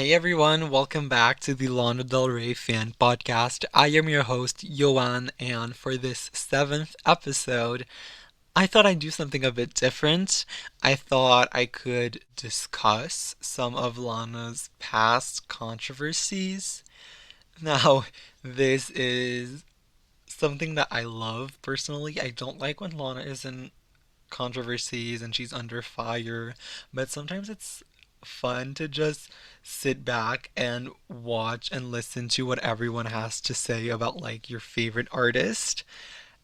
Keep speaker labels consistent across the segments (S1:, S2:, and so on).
S1: Hey everyone, welcome back to the Lana Del Rey fan podcast. I am your host, Yoan, and for this seventh episode, I thought I'd do something a bit different. I thought I could discuss some of Lana's past controversies. Now, this is something that I love personally. I don't like when Lana is in controversies and she's under fire, but sometimes it's fun to just sit back and watch and listen to what everyone has to say about like your favorite artist.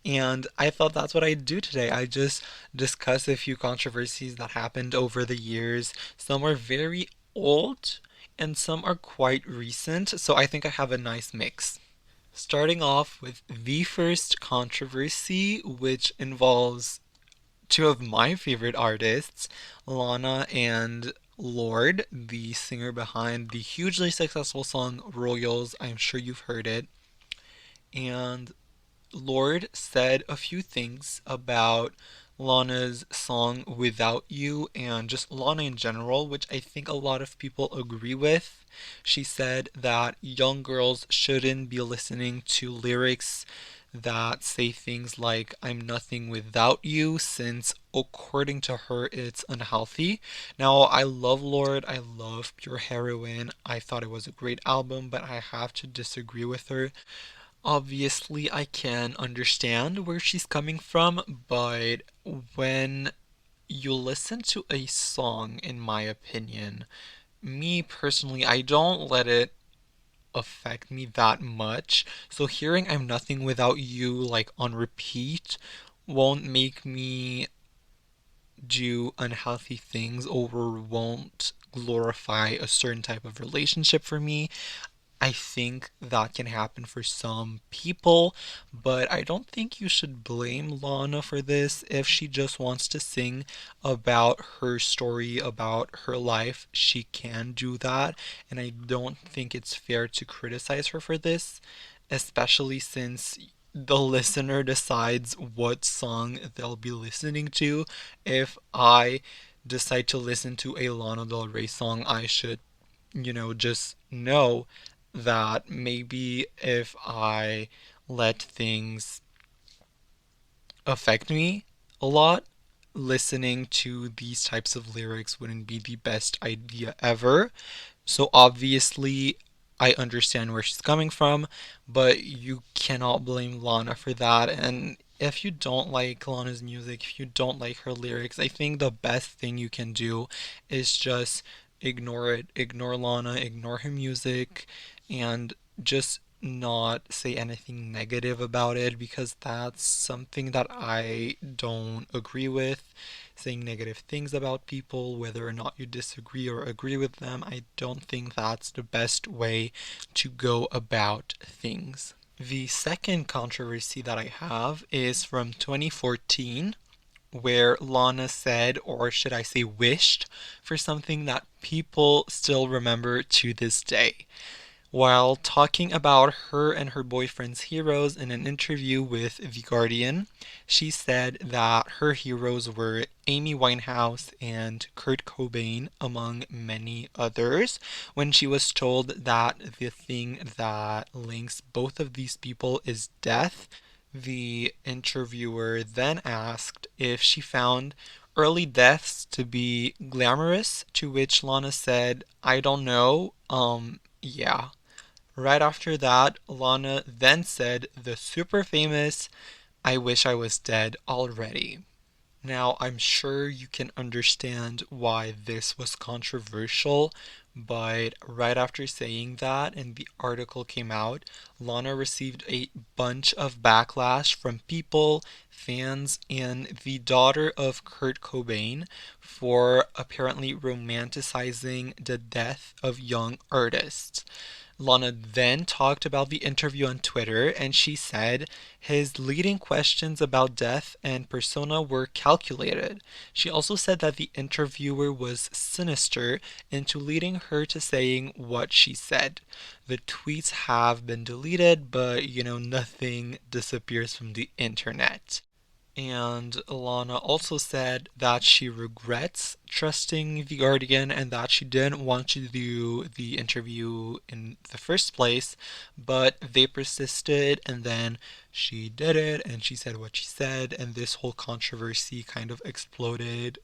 S1: And I thought that's what I'd do today. I just discuss a few controversies that happened over the years. Some are very old and some are quite recent, so I think I have a nice mix. Starting off with the first controversy, which involves two of my favorite artists, Lana and Lord, the singer behind the hugely successful song Royals. I'm sure you've heard it. And Lord said a few things about Lana's song Without You and just Lana in general, which I think a lot of people agree with. She said that young girls shouldn't be listening to lyrics that say things like, I'm nothing without you, since according to her, it's unhealthy. Now, I love Lord, I love Pure Heroine. I thought it was a great album, but I have to disagree with her. Obviously, I can understand where she's coming from, but when you listen to a song, in my opinion, me personally, I don't let it affect me that much. So hearing I'm Nothing Without You like on repeat won't make me do unhealthy things or won't glorify a certain type of relationship for me. I think that can happen for some people, but I don't think you should blame Lana for this. If she just wants to sing about her story, about her life, she can do that. And I don't think it's fair to criticize her for this, especially since the listener decides what song they'll be listening to. If I decide to listen to a Lana Del Rey song, I should just know that maybe if I let things affect me a lot, listening to these types of lyrics wouldn't be the best idea ever. So obviously, I understand where she's coming from, but you cannot blame Lana for that. And if you don't like Lana's music, if you don't like her lyrics, I think the best thing you can do is just ignore it. Ignore Lana, ignore her music, and just not say anything negative about it because that's something that I don't agree with. Saying negative things about people, whether or not you disagree or agree with them, I don't think that's the best way to go about things. The second controversy that I have is from 2014, where Lana said, or should I say wished, for something that people still remember to this day. While talking about her and her boyfriend's heroes in an interview with The Guardian, she said that her heroes were Amy Winehouse and Kurt Cobain, among many others. When she was told that the thing that links both of these people is death, the interviewer then asked if she found early deaths to be glamorous, to which Lana said, I don't know, yeah. Right after that, Lana then said the super famous, I wish I was dead already. Now, I'm sure you can understand why this was controversial, but right after saying that and the article came out, Lana received a bunch of backlash from people, fans, and the daughter of Kurt Cobain for apparently romanticizing the death of young artists. Lana then talked about the interview on Twitter and she said his leading questions about death and persona were calculated. She also said that the interviewer was sinister into leading her to saying what she said. The tweets have been deleted, but nothing disappears from the internet. And Lana also said that she regrets trusting The Guardian and that she didn't want to do the interview in the first place, but they persisted and then she did it and she said what she said, and this whole controversy kind of exploded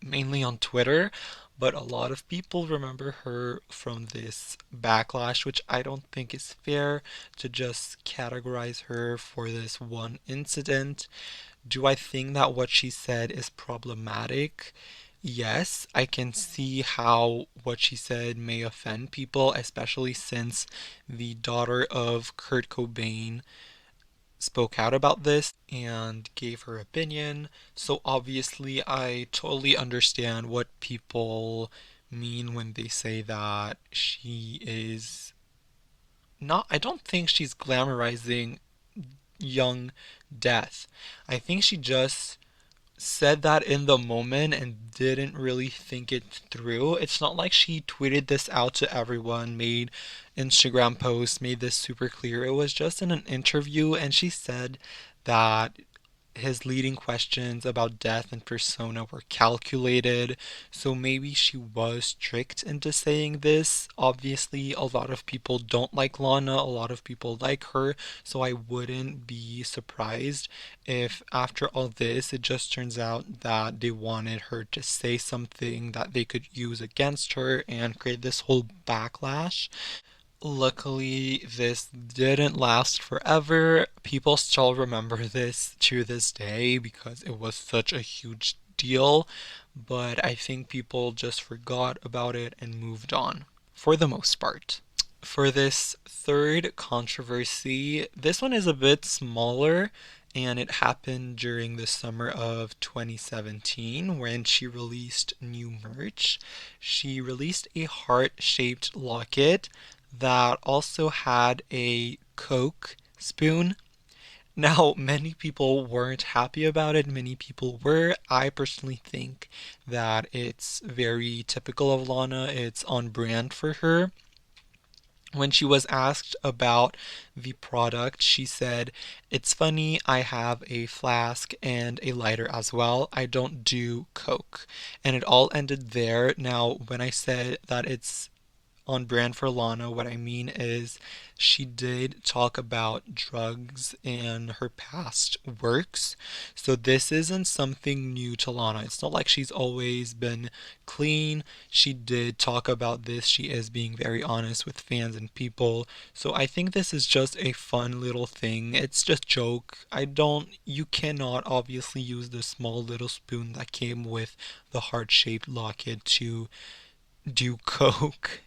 S1: mainly on Twitter. But a lot of people remember her from this backlash, which I don't think is fair to just categorize her for this one incident. Do I think that what she said is problematic? Yes, I can see how what she said may offend people, especially since the daughter of Kurt Cobain spoke out about this and gave her opinion. So obviously, I totally understand what people mean when they say that she is not, I don't think she's glamorizing young death. I think she just said that in the moment and didn't really think it through. It's not like she tweeted this out to everyone, made Instagram posts, made this super clear. It was just in an interview, and she said that his leading questions about death and persona were calculated, so maybe she was tricked into saying this. Obviously, a lot of people don't like Lana, a lot of people like her, so I wouldn't be surprised if after all this it just turns out that they wanted her to say something that they could use against her and create this whole backlash. Luckily, this didn't last forever. People still remember this to this day because it was such a huge deal, but I think people just forgot about it and moved on for the most part. For this third controversy, this one is a bit smaller and it happened during the summer of 2017 when she released new merch. She released a heart-shaped locket that also had a Coke spoon. Now, many people weren't happy about it, many people were. I personally think that it's very typical of Lana, it's on brand for her. When she was asked about the product, she said, "It's funny, I have a flask and a lighter as well. I don't do Coke." And it all ended there. Now, when I said that it's on brand for Lana, what I mean is she did talk about drugs and her past works. So this isn't something new to Lana. It's not like she's always been clean. She did talk about this. She is being very honest with fans and people. So I think this is just a fun little thing. It's just joke. You cannot obviously use the small little spoon that came with the heart-shaped locket to do coke.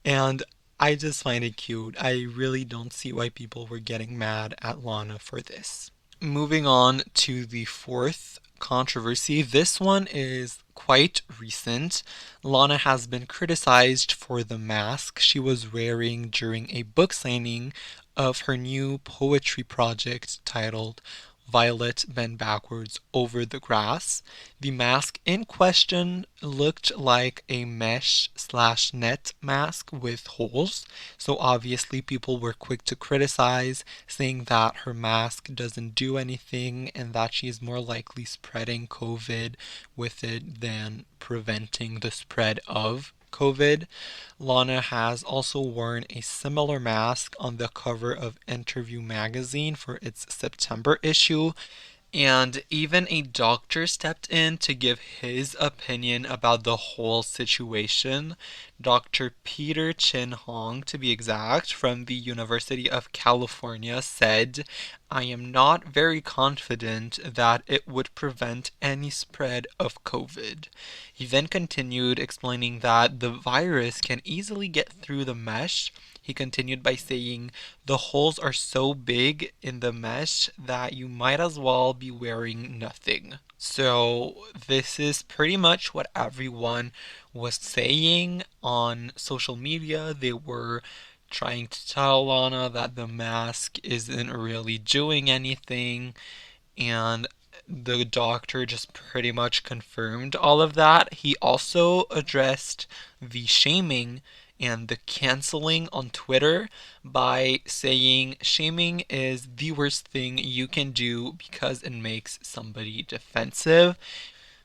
S1: And I just find it cute. I really don't see why people were getting mad at Lana for this. Moving on to the fourth controversy. This one is quite recent. Lana has been criticized for the mask she was wearing during a book signing of her new poetry project titled Violet Bend Backwards Over the Grass. The mask in question looked like a mesh slash net mask with holes, so obviously people were quick to criticize, saying that her mask doesn't do anything and that she's more likely spreading COVID with it than preventing the spread of COVID. Lana has also worn a similar mask on the cover of Interview magazine for its September issue, and even a doctor stepped in to give his opinion about the whole situation. Dr. Peter Chin Hong, to be exact, from the University of California, said, "I am not very confident that it would prevent any spread of COVID." He then continued explaining that the virus can easily get through the mesh. He continued by saying, "The holes are so big in the mesh that you might as well be wearing nothing." So, this is pretty much what everyone was saying on social media. They were trying to tell Lana that the mask isn't really doing anything, and the doctor just pretty much confirmed all of that. He also addressed the shaming and the canceling on Twitter by saying shaming is the worst thing you can do because it makes somebody defensive.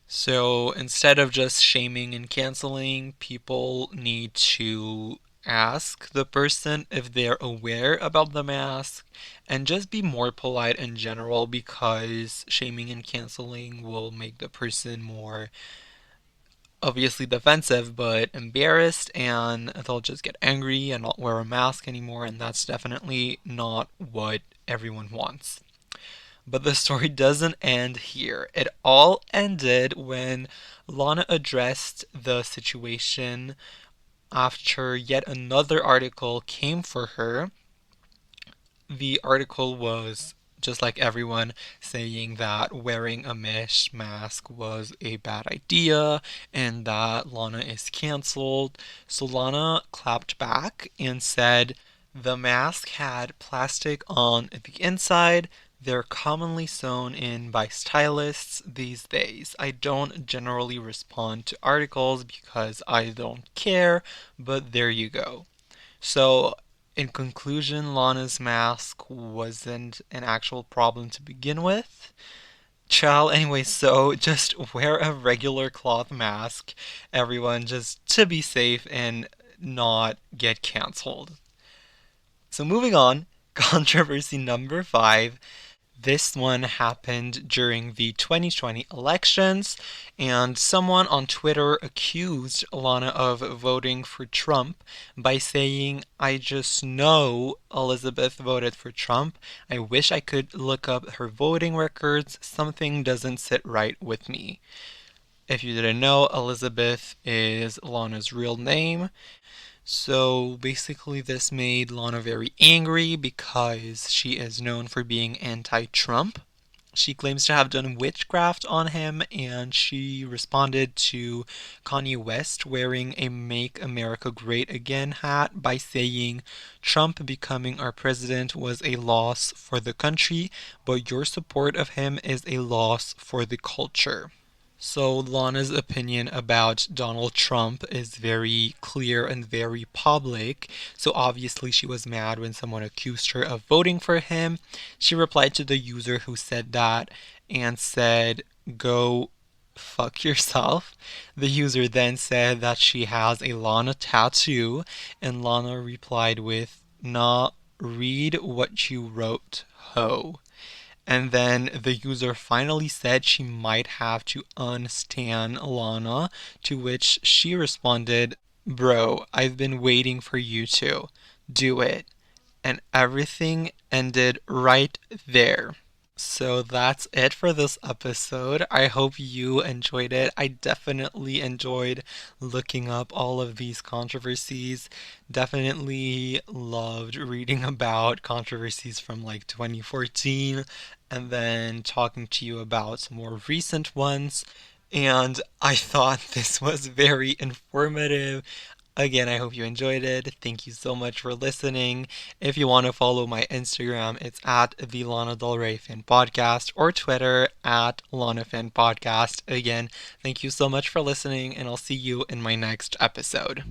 S1: So instead of just shaming and canceling, people need to ask the person if they're aware about the mask and just be more polite in general, because shaming and canceling will make the person more obviously defensive but embarrassed, and they'll just get angry and not wear a mask anymore, and that's definitely not what everyone wants. But the story doesn't end here. It all ended when Lana addressed the situation after yet another article came for her. The article was just like everyone saying that wearing a mesh mask was a bad idea and that Lana is canceled. So Lana clapped back and said the mask had plastic on the inside. They're commonly sewn in by stylists these days. I don't generally respond to articles because I don't care, but there you go. So, in conclusion, Lana's mask wasn't an actual problem to begin with. Child, anyway, so just wear a regular cloth mask, everyone, just to be safe and not get canceled. So, moving on, controversy number 5. This one happened during the 2020 elections, and someone on Twitter accused Lana of voting for Trump by saying, I just know Elizabeth voted for Trump. I wish I could look up her voting records. Something doesn't sit right with me. If you didn't know, Elizabeth is Lana's real name. So basically, this made Lana very angry because she is known for being anti Trump. She claims to have done witchcraft on him, and she responded to Kanye West wearing a Make America Great Again hat by saying, Trump becoming our president was a loss for the country, but your support of him is a loss for the culture. So, Lana's opinion about Donald Trump is very clear and very public. So, obviously, she was mad when someone accused her of voting for him. She replied to the user who said that and said, Go fuck yourself. The user then said that she has a Lana tattoo, and Lana replied with, Nah, read what you wrote, ho. And then the user finally said she might have to unstan Lana, to which she responded, Bro, I've been waiting for you to. Do it. And everything ended right there. So that's it for this episode. I hope you enjoyed it. I definitely enjoyed looking up all of these controversies. Definitely loved reading about controversies from like 2014 and then talking to you about some more recent ones. And I thought this was very informative. Again, I hope you enjoyed it. Thank you so much for listening. If you want to follow my Instagram, it's at the Lana Del Rey Fan Podcast, or Twitter at Lana Fan Podcast. Again, thank you so much for listening, and I'll see you in my next episode.